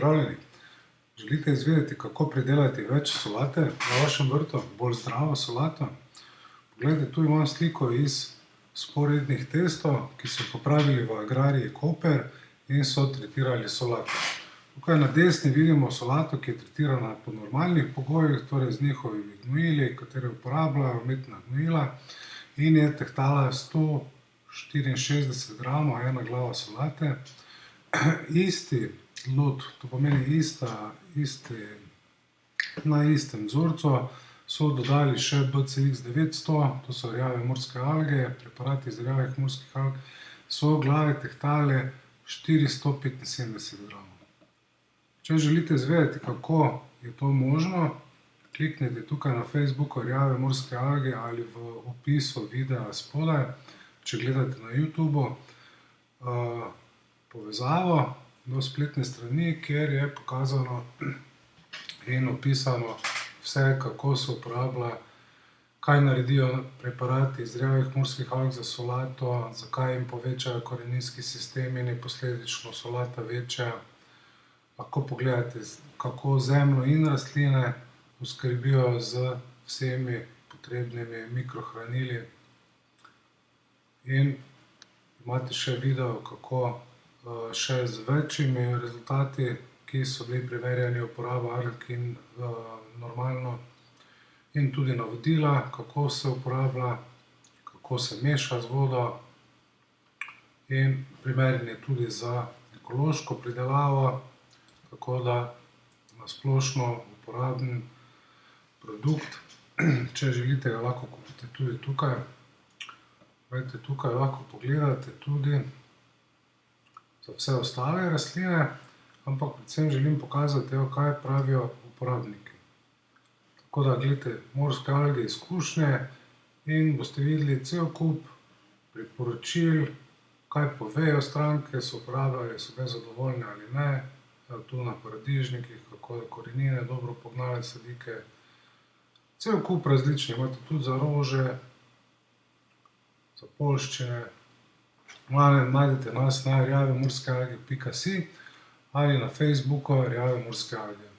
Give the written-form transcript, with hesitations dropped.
Pozdravljeni! Želite izvedeti, kako pridelati več solate na vašem vrtu, bolj zdravo solato? Poglejte, tu imam sliko iz vzporednih testov, ki so popravili v agrariji Koper in so tretirali solato. Tukaj na desni vidimo solato, ki je tretirana po normalnih pogojih, torej z njihovimi gnojili, katere uporabljajo, umetna gnojila, in je tehtala 164 gramov ena glava solate. Isti lud, to pomeni na istem vzorcu, so dodali še BCX 900, to so rjave morske alge, preparati iz rjavih morskih alg, so glave tehtale 475 gramov. Če želite izvedeti, kako je to možno, kliknite tukaj na Facebooku rjave morske alge ali v opisu videa spodaj, če gledate na YouTubu, povezavo do spletne strani, kjer je pokazano in opisano vse, kako se uporablja, kaj naredijo preparati iz rjavih morskih alg za solato, zakaj jim povečajo koreninski sistem in je posledično solata večja. Lahko pogledate, kako zemljo in rastline oskrbijo z vsemi potrebnimi mikrohranili. In imate še video, kako še z večjimi rezultati, ki so bili preverjeni uporabo alg in normalno, in tudi navodila, kako se uporablja, kako se meša z vodo, in primeren je tudi za ekološko pridelavo, tako da na splošno uporaben produkt. Če želite, ga lahko kupite tudi tukaj. Glejte, tukaj lahko pogledate tudi za vse ostale rastline, ampak predvsem želim pokazati, kaj pravijo uporabniki. Tako da, glejte, morske alge izkušnje in boste videli cel kup priporočil, kaj povejo stranke, so uporabljali, so bile zadovoljne ali ne. Tu na paradižnikih, kako je korenine dobro pognale sadike. Cel kup različnih, imate tudi za rože, za poljščine. Najdete nas na rjavemorske alge.si ali na Facebooku rjave morske alge.